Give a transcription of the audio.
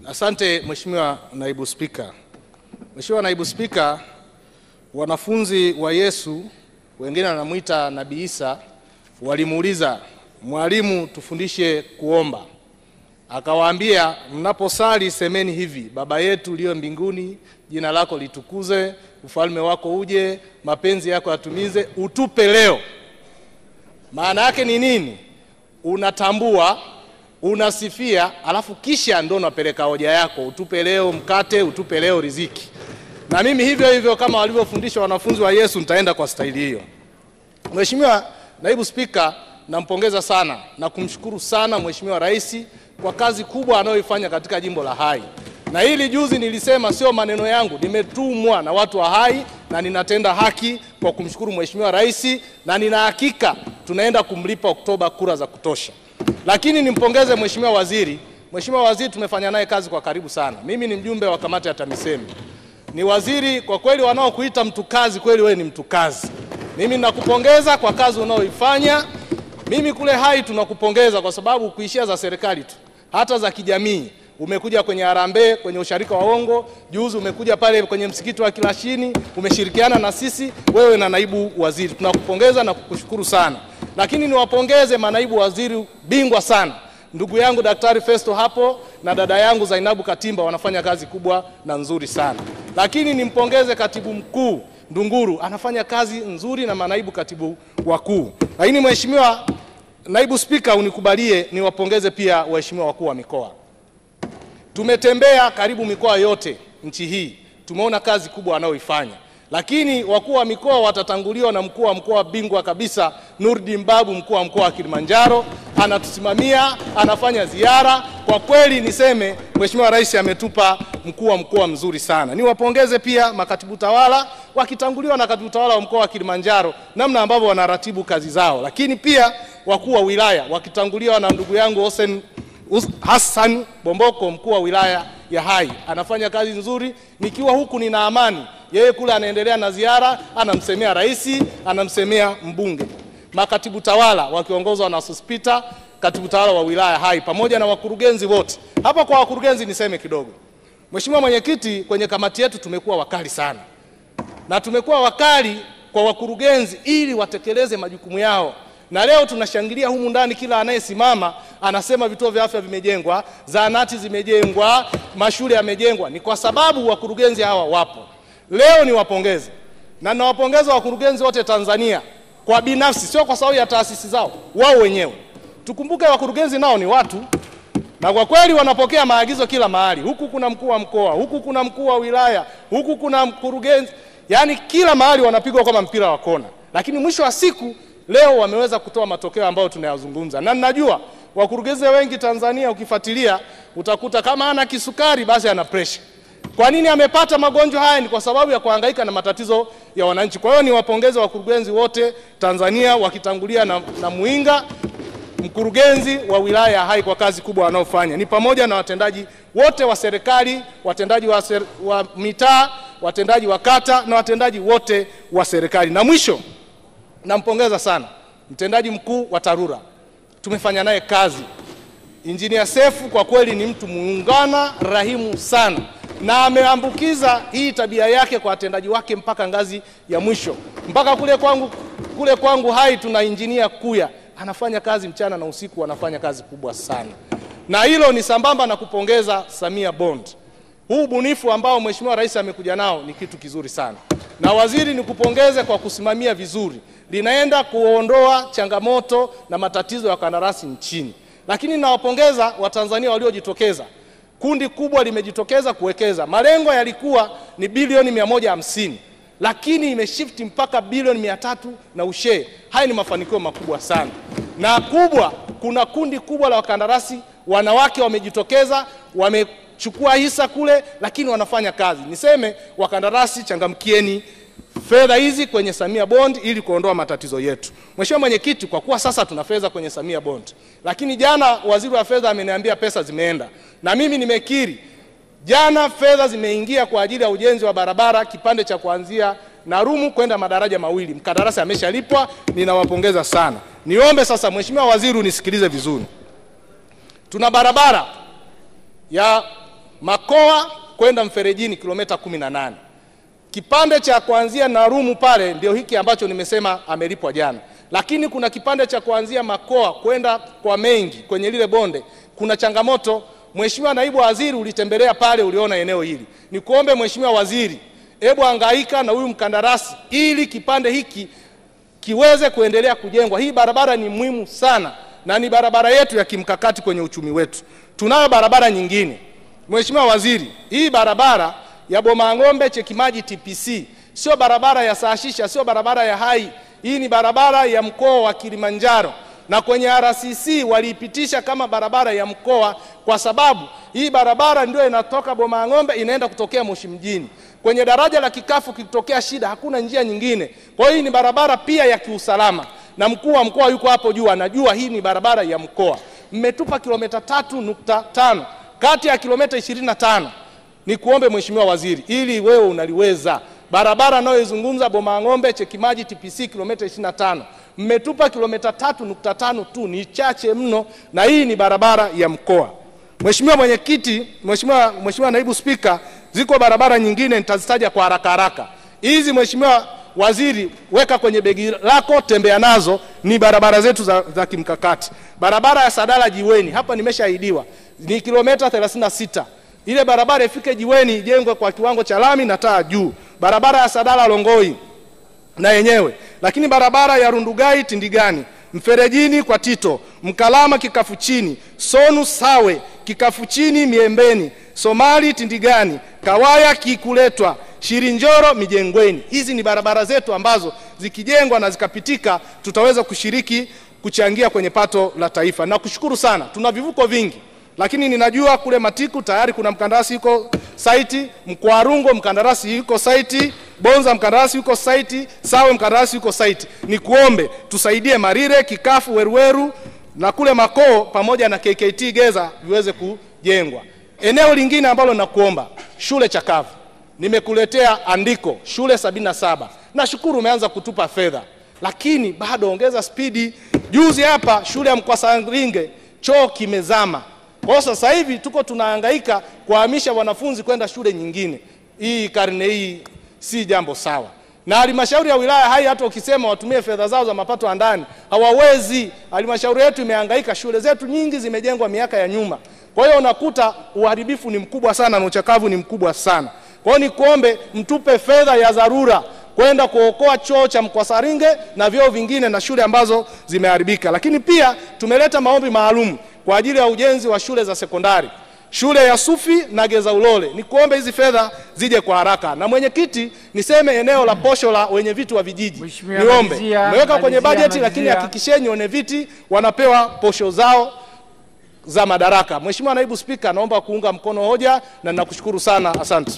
Asante Mheshimiwa Naibu Spika. Mheshimiwa Naibu Spika, wanafunzi wa Yesu, wengine wanamuita Nabii Isa, walimuuliza, "Mwalimu, tufundishe kuomba." Akawaambia, "Mnaposali semeni hivi: Baba yetu uliye mbinguni, jina lako litukuzwe, ufalme wako uje, mapenzi yako yatumize, utupe leo." Maana yake ni nini? Unatambua, unasifia, alafu kisha ndo unapeleka hoja yako, utupe leo mkate, utupe leo riziki. Na mimi hivyo hivyo kama walivyofundisha wanafunzi wa Yesu nitaenda kwa staili hiyo. Mheshimiwa Naibu Spika, nampongeza sana na kumshukuru sana Mheshimiwa Rais kwa kazi kubwa anayoifanya katika jimbo la Hai. Na hili juzi nilisema sio maneno yangu, nimetumwa na watu wa Hai na ninatenda haki kwa kumshukuru Mheshimiwa Rais, na nina hakika tunaenda kumlipa Oktoba kura za kutosha. Lakini nimpongeze Mheshimiwa Waziri. Mheshimiwa Waziri tumefanya naye kazi kwa karibu sana. Mimi ni mjumbe wa kamati ya TAMISEMI. Ni waziri kwa kweli, wanaokuita mtu kazi, kweli wewe ni mtu kazi. Mimi nakupongeza kwa kazi unaoifanya. Mimi kule Hai tunakupongeza kwa sababu kuishia za serikali tu, hata za kijamii. Umekuja kwenye harambee, kwenye usharika wa Ongo, juzi umekuja pale kwenye msikiti wa Kilashini, umeshirikiana na sisi, wewe na naibu waziri. Tunakupongeza na kukushukuru sana. Lakini niwapongeze manaibu waziri bingwa sana. Ndugu yangu Daktari Festo hapo na dada yangu Zainabu Katimba wanafanya kazi kubwa na nzuri sana. Lakini nimpongeze katibu mkuu Ndunguru, anafanya kazi nzuri na manaibu katibu wakuu. Lakini Mheshimiwa Naibu Spika, unikubalie niwapongeze pia waheshimiwa wakuu wa mikoa. Tumetembea karibu mikoa yote nchi hii, tumeona kazi kubwa wanaoifanya. Lakini wakuu wa mikoa watatanguliwa na mkuu wa mkoa bingwa kabisa Nurdin Babu, mkuu wa mkoa wa Kilimanjaro, anatusimamia, anafanya ziara. Kwa kweli niseme Mheshimiwa Rais ametupa mkuu wa mkoa mzuri sana. Niwapongeze pia makatibu tawala wakitanguliwa na katibu tawala wa mkoa wa Kilimanjaro, namna ambavyo wanaratibu kazi zao. Lakini pia wakuu wa wilaya wakitanguliwa na ndugu yangu Hassan Bomboko, mkuu wa wilaya ya Hai, anafanya kazi nzuri. Nikiwa huku nina amani, yeye kule anaendelea na ziara, anamsemea rais, anamsemea mbunge. Makatibu tawala wakiongozwa na Suspita, katibu tawala wa wilaya Hai, pamoja na wakurugenzi wote. Hapa kwa wakurugenzi niseme kidogo. Mheshimiwa Mwenyekiti, kwenye kamati yetu tumekuwa wakali sana. Na tumekuwa wakali kwa wakurugenzi ili watekeleze majukumu yao. Na leo tunashangilia humu ndani, kila anayesimama anasema vituo vya afya vimejengwa, zahanati zimejengwa, mashule yamejengwa. Ni kwa sababu wakurugenzi hawa wapo. Leo niwapongeze. Na nawapongeza wakurugenzi wote Tanzania kwa binafsi, sio kwa sababu ya taasisi zao, wao wenyewe. Tukumbuke wakurugenzi nao ni watu, na kwa kweli wanapokea maagizo kila mahali. Huku kuna mkuu wa mkoa, huku kuna mkuu wa wilaya, huku kuna mkurugenzi. Yaani kila mahali wanapigwa kama mpira wa kona. Lakini mwisho wa siku leo wameweza kutoa matokeo ambayo tunayazungumza. Na ninajua wakurugenzi wengi Tanzania ukifuatilia utakuta kama ana kisukari basi ana pressure. Kwa nini amepata magonjwa haya? Ni kwa sababu ya kuhangaika na matatizo ya wananchi. Kwa hiyo niwapongeze wakurugenzi wote Tanzania wakitangulia na Muinga, mkurugenzi wa wilaya Hai, kwa kazi kubwa wanaofanya. Ni pamoja na watendaji wote wa serikali, watendaji wa mitaa, watendaji wa kata na watendaji wote wa serikali. Na mwisho nampongeza sana mtendaji mkuu wa TARURA. Tumefanya naye kazi. Engineer Sefu kwa kweli ni mtu muungana, rahimu sana. Na ameambukiza hii tabia yake kwa watendaji wake mpaka ngazi ya mwisho. Mpaka kule kwangu Hai tuna engineer Kuya. Anafanya kazi mchana na usiku, anafanya kazi kubwa sana. Na hilo ni sambamba na kupongeza Samia Bond. Huu bunifu ambao Mheshimiwa Rais amekuja nao ni kitu kizuri sana. Na waziri nikupongeze kwa kusimamia vizuri. Linaenda kuondoa changamoto na matatizo ya kandarasi nchini. Lakini nawapongeza Watanzania waliojitokeza. Kundi kubwa limejitokeza kuwekeza. Malengo yalikuwa ni bilioni 150, lakini imeshifti mpaka bilioni 300 na ushe. Haya ni mafanikio makubwa sana. Na kubwa, kuna kundi kubwa la wakandarasi wanawake wamejitokeza, wamechukua hisa kule, lakini wanafanya kazi. Niseme wakandarasi, changamkieni fedha hizi kwenye Samia Bond ili kuondoa matatizo yetu. Mheshimiwa Mwenyekiti, kwa kuwa sasa tuna fedha kwenye Samia Bond, lakini jana waziri wa fedha ameniambia pesa zimeenda. Na mimi nimekiri, jana fedha zimeingia kwa ajili ya ujenzi wa barabara kipande cha kuanzia Narumu kwenda madaraja mawili. Mkandarasi ameshalipwa, ninawapongeza sana. Niombe sasa Mheshimiwa Waziri unisikilize vizuri. Tuna barabara ya Makoa kwenda Mferejini kilomita 18. Kipande cha kuanzia Narumu pale ndio hiki ambacho nimesema amelipwa jana. Lakini kuna kipande cha kuanzia Makoa kwenda kwa Mengi kwenye lile bonde. Kuna changamoto. Mheshimiwa Naibu Waziri, ulitembelea pale, uliona eneo hili. Nikuombe Mheshimiwa Waziri, hebu hangaika na huyu mkandarasi ili kipande hiki kiweze kuendelea kujengwa. Hii barabara ni muhimu sana na ni barabara yetu ya kimkakati kwenye uchumi wetu. Tunayo barabara nyingine. Mheshimiwa Waziri, hii barabara ya Bomang'ombe Chekimaji TPC sio barabara ya Saashisha, sio barabara ya Hai. Hii ni barabara ya mkoa wa Kilimanjaro, na kwenye RCC waliipitisha kama barabara ya mkoa kwa sababu hii barabara ndio inatoka Bomang'ombe inaenda kutokea Moshi mjini. Kwenye daraja la Kikafu kitokea shida, hakuna njia nyingine. Kwa hiyo hii ni barabara pia ya kiusalama, na mkuu wa mkoa yuko hapo juu anajua hii ni barabara ya mkoa. Mmetupa kilomita 3.5 kati ya kilomita 25. Ni kuombe Mheshimiwa Waziri, ili wewe unaliweza, barabara nayoizungumza Bomang'ombe Chekimaji TPC kilomita 25. Mmetupa kilomita 3.5 tu, ni chache mno, na hii ni barabara ya mkoa. Mheshimiwa Mwenyekiti, Mheshimiwa Naibu Spika, ziko barabara nyingine nitazitaja kwa haraka. Hizi Mheshimiwa Waziri, weka kwenye begi lako, tembea nazo, ni barabara zetu za kimkakati. Barabara ya Sadala Jiweni, hapa nimeshaahidiwa, ni kilomita 36. Ile barabara ifike Jiweni ijengwe kwa kiwango cha lami na taa juu. Barabara ya Sadala Longoi na yenyewe. Lakini barabara ya Rundugai Tindigani, Mferejini kwa Tito, Mkalama Kikafu Chini, Sonu Sawe Kikafu Chini Miembeni, Somali Tindigani, Kawaya Kikuletwa, Shirinjoro Mijengweni. Hizi ni barabara zetu ambazo zikijengwa na zikapitika tutaweza kushiriki kuchangia kwenye pato la taifa. Na kushukuru sana, tuna vivuko vingi. Lakini ninajua kule Matiku tayari kuna mkandarasi yuko site, Mkwarungo mkandarasi yuko site, Bonza mkandarasi yuko site, Sawe mkandarasi yuko site. Ni kuombe tusaidie Marire, Kikafu, Weruweru na kule Makoo pamoja na KKT Geza viweze kujengwa. Eneo lingine ambalo nakuomba, shule chakavu. Nimekuletea andiko, shule 77. Nashukuru umeanza kutupa fedha, lakini bado ongeza spidi. Juzi hapa shule ya Mkwasaringe choo kimezama. Kwa sasa hivi tuko tunahangaika kuhamisha wanafunzi kwenda shule nyingine. Hii karne hii si jambo sawa. Na halmashauri ya wilaya Hai hata ukisema watumie fedha zao za mapato ya ndani, hawawezi. Halmashauri yetu imehangaika, shule zetu nyingi zimejengwa miaka ya nyuma. Kwa hiyo unakuta uharibifu ni mkubwa sana na uchakavu ni mkubwa sana. Kwa hiyo nikuombe mtupe fedha ya dharura kwenda kuokoa choo cha Mkwasaringe na vyoo vingine na shule ambazo zimeharibika. Lakini pia tumeleta maombi maalum kwa ajili ya ujenzi wa shule za sekondari, shule ya Sufi na Geza Ulole. Nikuombe hizi fedha zije kwa haraka. Na mwenyekiti, niseme eneo la posho la wenye viti wa vijiji, niombe mmeweka kwenye bajeti, lakini hakikisheni wenye viti wanapewa posho zao za madaraka. Mheshimiwa Naibu Spika, naomba kuunga mkono hoja na ninakushukuru sana. Asante.